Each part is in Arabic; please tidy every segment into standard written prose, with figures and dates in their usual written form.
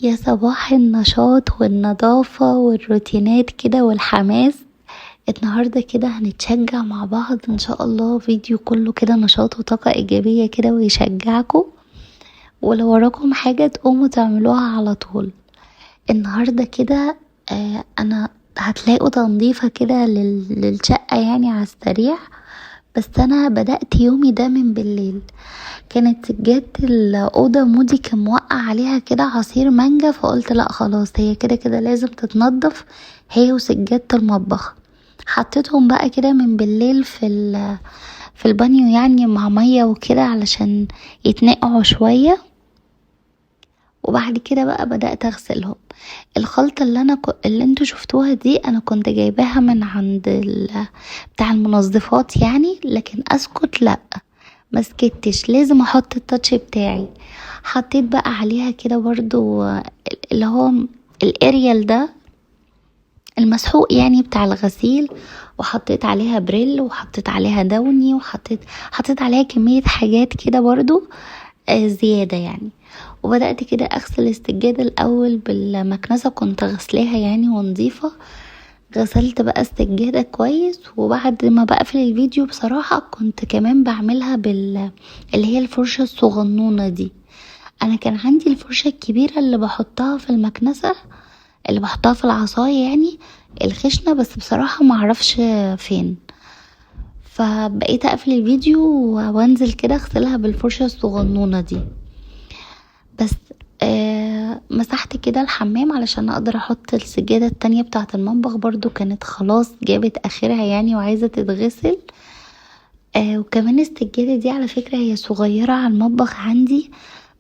يا صباح النشاط والنظافة والروتينات كده والحماس. النهاردة كده هنتشجع مع بعض ان شاء الله، فيديو كله كده نشاط وطاقة ايجابية كده ويشجعكم، ولو وراكم حاجة تقوموا تعملوها على طول. النهاردة كده انا هتلاقوا تنظيفة كده للشقة يعني على السريع. بس انا بدأت يومي ده من بالليل. كانت سجادة الأوضة مودي كان موقع عليها كده عصير مانجا، فقلت لا خلاص هي كده كده لازم تتنضف، هي وسجادة المطبخ. حطيتهم بقى كده من بالليل في البانيو يعني مع مية وكده علشان يتنقعوا شوية، وبعد كده بقى بدأت اغسلهم. الخلطة اللي انتوا شفتوها دي انا كنت جايباها من عند بتاع المنظفات يعني، لكن اسكت لا، مسكتش، لازم احط التاتش بتاعي. حطيت بقى عليها كده برضو اللي هو الاريال ده المسحوق يعني بتاع الغسيل، وحطيت عليها بريل، وحطيت عليها دوني، حطيت عليها كمية حاجات كده برضو زيادة يعني. وبدأت كده اغسل السجادة الاول بالمكنسة، كنت غسلاها يعني ونظيفة. غسلت بقى السجادة كويس، وبعد ما بقفل الفيديو بصراحة كنت كمان بعملها اللي هي الفرشة الصغنونة دي. انا كان عندي الفرشة الكبيرة اللي بحطها في المكنسة، اللي بحطها في العصاية يعني الخشنة، بس بصراحة معرفش فين. فبقيت اقفل الفيديو وانزل كده اغسلها بالفرشة الصغنونة دي. بس مسحت كده الحمام علشان اقدر احط السجادة التانية بتاعة المطبخ، برضو كانت خلاص جابت اخرها يعني وعايزة تتغسل. وكمان السجادة دي على فكرة هي صغيرة على المطبخ عندي،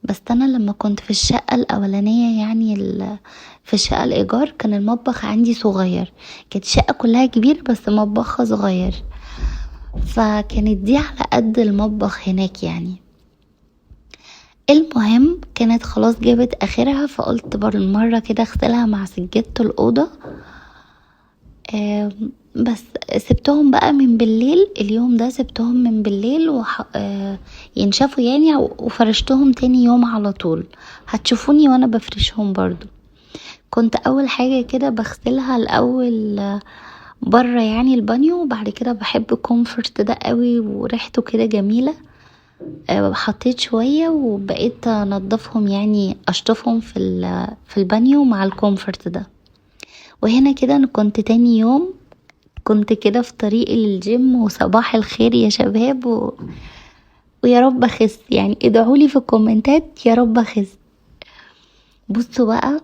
بس انا لما كنت في الشقة الاولانية يعني في الشقة الايجار كان المطبخ عندي صغير، كانت الشقة كلها كبيرة بس مطبخها صغير، فكانت دي على قد المطبخ هناك يعني. المهم كانت خلاص جابت اخرها، فقلت بالمرة كده اغسلها مع سجادة الأوضة. بس سبتهم بقى من بالليل، اليوم ده سبتهم من بالليل ينشفوا يعني، وفرشتهم تاني يوم على طول. هتشوفوني وانا بفرشهم برضو. كنت اول حاجة كده بغسلها الاول بره يعني البانيو، وبعد كده بحب كومفورت ده قوي وريحته كده جميلة. حطيت شوية وبقيت انضفهم يعني اشطفهم في البانيو مع الكومفورت ده. وهنا كده انا كنت تاني يوم كنت كده في طريقي للجيم، وصباح الخير يا شباب ويا رب اخس يعني، ادعولي في الكومنتات يا رب اخس. بصوا بقى،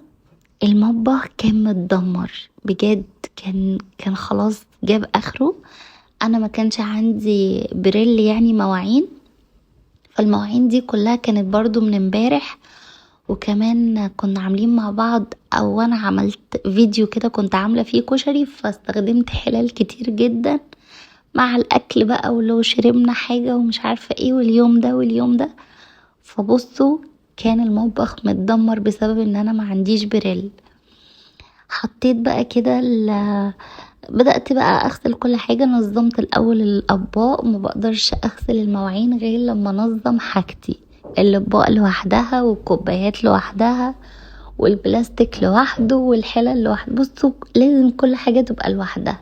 المطبخ كان متدمر بجد، كان خلاص جاب اخره. انا ما كانش عندي بريل يعني مواعين، فالمواعين دي كلها كانت برضو من امبارح. وكمان كنا عاملين مع بعض، او انا عملت فيديو كده كنت عاملة فيه كشري، فاستخدمت حلال كتير جدا مع الاكل بقى، ولو شربنا حاجة ومش عارفة ايه، واليوم ده واليوم ده. فبصوا كان المطبخ متدمر بسبب ان انا ما عنديش بريل. حطيت بقى كده بدأت بقى اغسل كل حاجة. نظمت الاول الاطباق، ما بقدرش اغسل المواعين غير لما انظم حاجتي، الاطباق لوحدها والكوبايات لوحدها والبلاستيك لوحده والحلل لوحده. بصوا لازم كل حاجة تبقى لوحدها.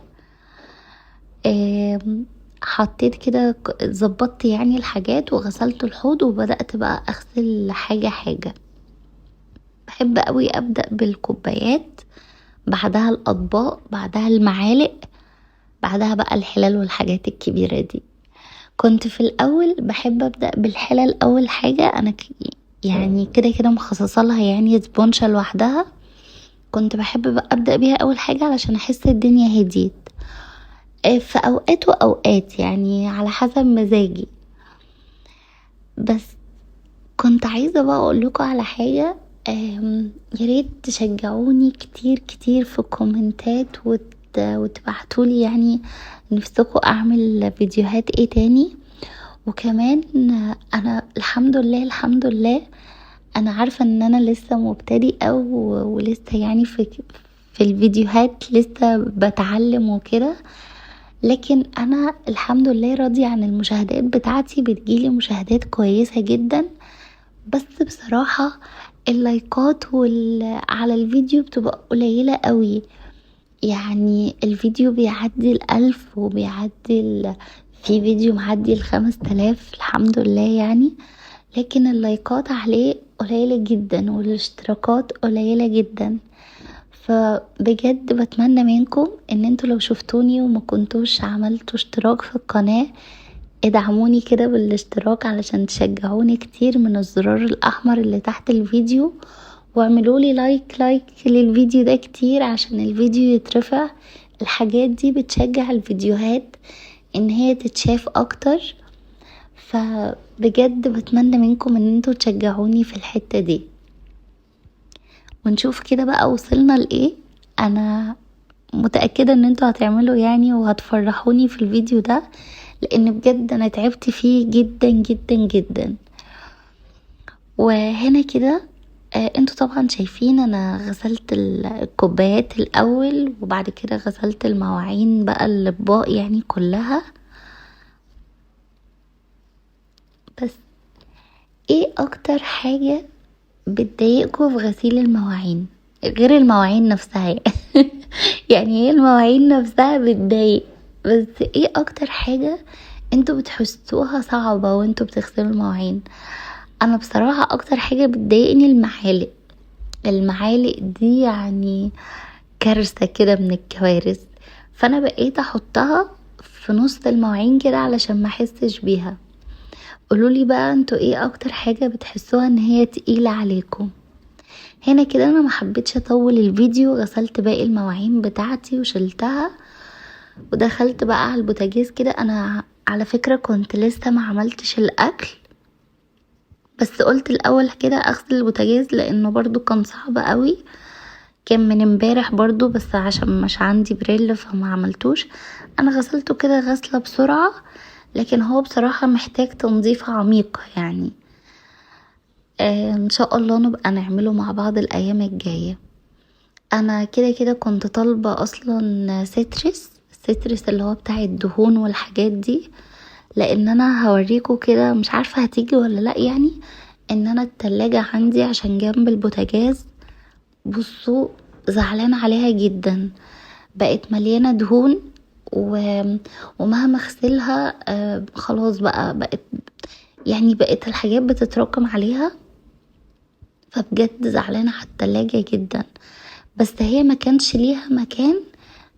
حطيت كده، ظبطت يعني الحاجات وغسلت الحوض، وبدأت بقى اغسل حاجة حاجة. بحب قوي ابدأ بالكوبايات، بعدها الاطباق، بعدها المعالق، بعدها بقى الحلال والحاجات الكبيرة دي. كنت في الاول بحب ابدأ بالحلال اول حاجة. انا يعني كده كده مخصصة لها يعني سبونشة لوحدها، كنت بحب بقى ابدأ بيها اول حاجة علشان احس الدنيا هديت. في اوقات واوقات يعني على حسب مزاجي. بس كنت عايزة بقى اقول لكم على حاجة، ياريت تشجعوني كتير كتير في الكومنتات وتبعتولي يعني نفسكم اعمل فيديوهات ايه تاني. وكمان انا الحمد لله الحمد لله انا عارفة ان انا لسه مبتدئة ولسه يعني في الفيديوهات لسه بتعلم وكده، لكن انا الحمد لله راضية عن المشاهدات بتاعتي، بتجيلي مشاهدات كويسة جدا. بس بصراحة اللايكات على الفيديو بتبقى قليلة قوي، يعني الفيديو بيعدي 1000 وبيعدي في فيديو معدي 5000 الحمد لله يعني، لكن اللايكات عليه قليلة جدا والاشتراكات قليلة جدا. فبجد بتمنى منكم ان انتوا لو شفتوني وما كنتوش عملتوا اشتراك في القناة، ادعموني كده بالاشتراك علشان تشجعوني كتير من الزرار الاحمر اللي تحت الفيديو، واعملوا لي لايك للفيديو ده كتير عشان الفيديو يترفع. الحاجات دي بتشجع الفيديوهات ان هي تتشاف اكتر، فبجد بتمنى منكم ان انتوا تشجعوني في الحتة دي. ونشوف كده بقى وصلنا لايه. انا متأكدة ان انتوا هتعملوا يعني وهتفرحوني في الفيديو ده، لان بجد انا تعبت فيه جدا جدا جدا. وهنا كده انتوا طبعا شايفين انا غسلت الكوبايات الاول، وبعد كده غسلت المواعين بقى الاطباق يعني كلها. بس ايه اكتر حاجة بتضايقكم في غسيل المواعين غير المواعين نفسها؟ يعني هي المواعين نفسها بتضايق، بس ايه اكتر حاجة انتوا بتحسوها صعبة وانتوا بتغسلوا المواعين؟ انا بصراحة اكتر حاجة بتضايقني المعالق دي، يعني كارثة كده من الكوارث. فانا بقيت احطها في نص المواعين كده علشان ما احسش بيها. قولولي بقى انتوا ايه اكتر حاجة بتحسوها ان هي تقيلة عليكم؟ هنا كده انا ما حبيتش اطول الفيديو، غسلت باقي المواعين بتاعتي وشلتها ودخلت بقى على البوتاجاز كده. انا على فكرة كنت لسه ما عملتش الاكل، بس قلت الاول كده اغسل البوتاجاز لانه برضو كان صعب قوي، كان من امبارح برضو، بس عشان مش عندي بريل فما عملتوش. انا غسلته كده غسلة بسرعة، لكن هو بصراحة محتاج تنظيف عميق يعني. ان شاء الله نبقى نعمله مع بعض الايام الجاية. انا كده كده كنت طالبة اصلا سترس اللي هو بتاع الدهون والحاجات دي، لان انا هوريكم كده، مش عارفة هتيجي ولا لا يعني. ان انا التلاجة عندي عشان جنب البوتاجاز، بصوا زعلانة عليها جدا، بقت مليانة دهون ومهما اغسلها خلاص بقت يعني بقت الحاجات بتتراكم عليها. فبجد زعلانة على التلاجة جدا، بس هي ما كانش ليها مكان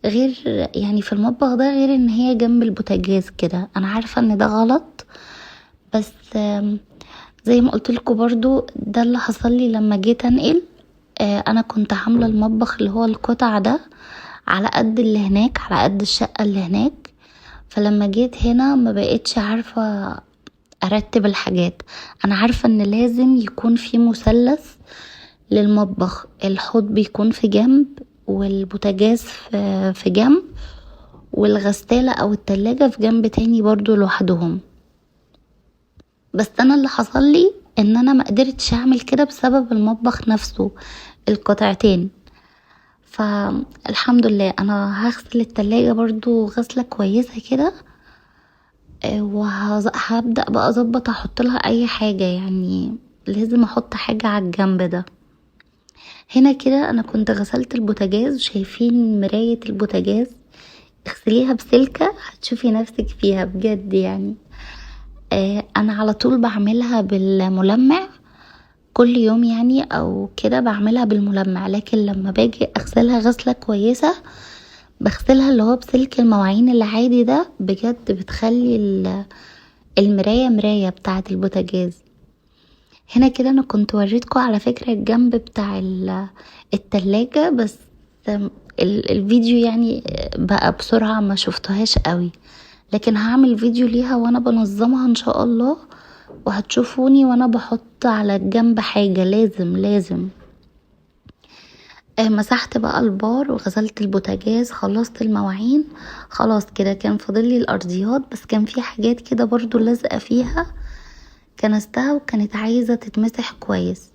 غير يعني في المطبخ ده، غير ان هي جنب البوتاجاز كده. انا عارفة ان ده غلط، بس زي ما قلت لكم برضو ده اللي حصل لي لما جيت انقل. انا كنت عاملة المطبخ اللي هو القطع ده على قد اللي هناك، على قد الشقة اللي هناك. فلما جيت هنا ما بقيتش عارفة ارتب الحاجات. انا عارفة ان لازم يكون في مثلث للمطبخ، الحوض بيكون في جنب والبوتاجاز في جنب، والغسالة او التلاجة في جنب تاني برضو لوحدهم. بس انا اللي حصل لي ان انا ما قدرتش اعمل كده بسبب المطبخ نفسه، القطعتين. فالحمد لله انا هغسل التلاجة برضو غسلة كويسة كده، وهبدأ بقى اظبط احط لها اي حاجة، يعني لازم احط حاجة على الجنب ده. هنا كده انا كنت غسلت البوتاجاز، وشايفين مراية البوتاجاز، اغسليها بسلكة هتشوفي نفسك فيها بجد يعني. انا على طول بعملها بالملمع كل يوم يعني، او كده بعملها بالملمع، لكن لما باجي اغسلها غسلة كويسة بغسلها اللي هو بسلك المواعين العادي ده. بجد بتخلي المراية مراية بتاعة البوتاجاز. هنا كده انا كنت وريتكم على فكرة الجنب بتاع التلاجة، بس الفيديو يعني بقى بسرعة ما شفتهاش قوي، لكن هعمل فيديو ليها وانا بنظمها ان شاء الله، وهتشوفوني وانا بحط على الجنب حاجة. لازم مسحت بقى البار وغسلت البوتاجاز، خلصت المواعين خلاص كده. كان فاضل لي الارضيات، بس كان في حاجات كده برضو لازقة فيها كنستها وكانت عايزة تتمسح كويس.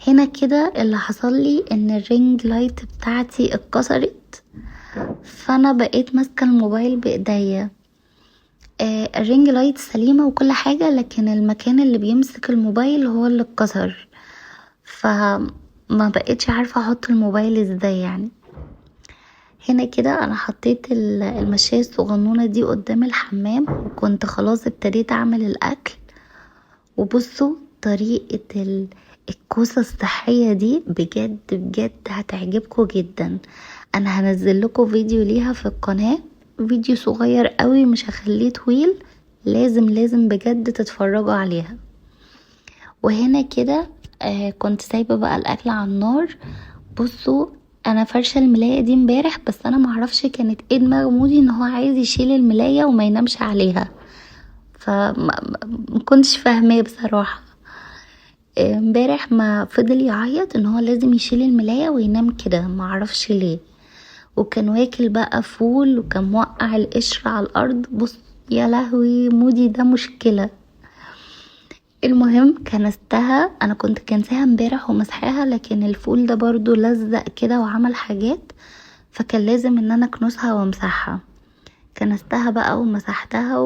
هنا كده اللي حصل لي ان الرينج لايت بتاعتي اتكسرت، فانا بقيت ماسكة الموبايل بايديا. الرينج لايت سليمة وكل حاجة، لكن المكان اللي بيمسك الموبايل هو اللي اتكسر. فما بقيتش عارفة احط الموبايل ازاي يعني. هنا كده انا حطيت المشاية الصغنونة دي قدام الحمام، وكنت خلاص ابتديت اعمل الاكل. وبصوا طريقة الكوسة الصحية دي بجد بجد هتعجبكم جدا. انا هنزل لكم فيديو ليها في القناة، فيديو صغير قوي مش هخليه طويل، لازم بجد تتفرجوا عليها. وهنا كده كنت سايبة بقى الاكل على النار. بصوا انا فرشة الملاية دي امبارح، بس انا معرفش كانت ايه دماغ مودي ان هو عايز يشيل الملاية وما ينامش عليها، فما كنتش فاهماه بصراحة. امبارح ما فضل يعيط ان هو لازم يشيل الملاية وينام كده، معرفش ليه. وكان واكل بقى فول وكان موقع القشر على الارض. بص يا لهوي مودي ده مشكلة. المهم كنستها، انا كنت كنساها امبارح ومسحاها، لكن الفول ده برضو لزق كده وعمل حاجات، فكان لازم ان انا اكنسها وامسحها. كنستها بقى ومسحتها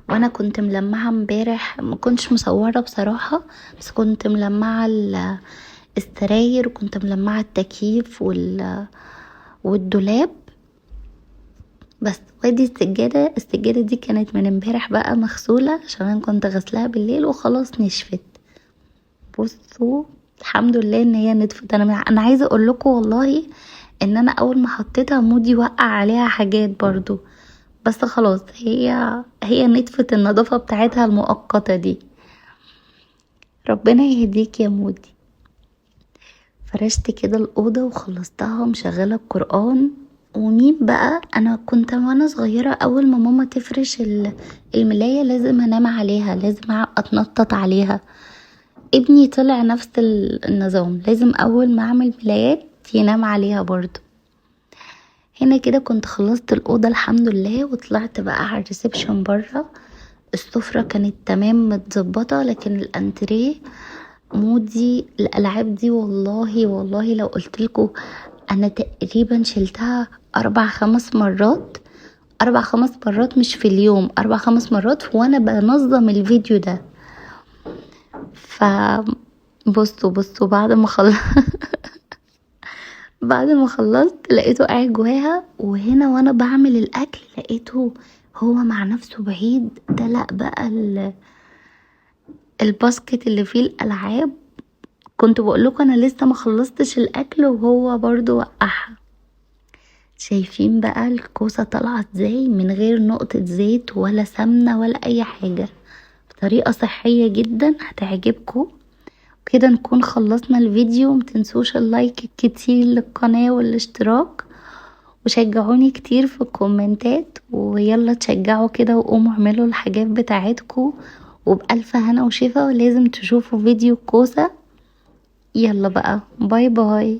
وانا كنت ملمعه امبارح، ما كنتش مصوره بصراحه، بس كنت ملمعه السراير، وكنت ملمعه التكييف والدولاب بس. وادي السجاده دي كانت من امبارح بقى مغسوله، عشان انا كنت غسلها بالليل وخلاص نشفت. بصوا الحمد لله ان هي نطفت. انا عايزه اقول لكم والله ان انا اول ما حطيتها مودي وقع عليها حاجات برضو، بس خلاص هي نطفت النظافة بتاعتها المؤقتة دي. ربنا يهديك يا مودي. فرشت كده الأوضة وخلصتها ومشغلة القرآن. ومين بقى، انا كنت وانا صغيرة اول ما ماما تفرش الملاية لازم انام عليها، لازم اتنطط عليها. ابني طلع نفس النظام، لازم اول ما اعمل ملايات ينام عليها برضو. هنا كده كنت خلصت الأوضة الحمد لله، وطلعت بقى على الريسبشن برا. السفرة كانت تمام متظبطة، لكن الانتريه مودي الالعاب دي والله لو قلتلكوا انا تقريبا شلتها 4 5 مرات. 4 5 مرات مش في اليوم، 4 5 مرات وانا بنظم الفيديو ده. ف بصوا بعد ما خلصت لقيته قاعد جواها، وهنا وانا بعمل الاكل لقيته هو مع نفسه بعيد دلق بقى الباسكت اللي فيه الالعاب. كنت بقولكوا انا لسه ما خلصتش الاكل وهو برضو وقعها. شايفين بقى الكوسة طالعة ازاي من غير نقطة زيت ولا سمنة ولا اي حاجة، بطريقة صحية جدا هتعجبكم. كده نكون خلصنا الفيديو. متنسوش اللايك الكتير للقناة والاشتراك، وشجعوني كتير في الكومنتات، ويلا تشجعوا كده وقوموا اعملوا الحاجات بتاعتكم. وبألف هنا وشفا، ولازم تشوفوا فيديو الكوسة. يلا بقى باي باي.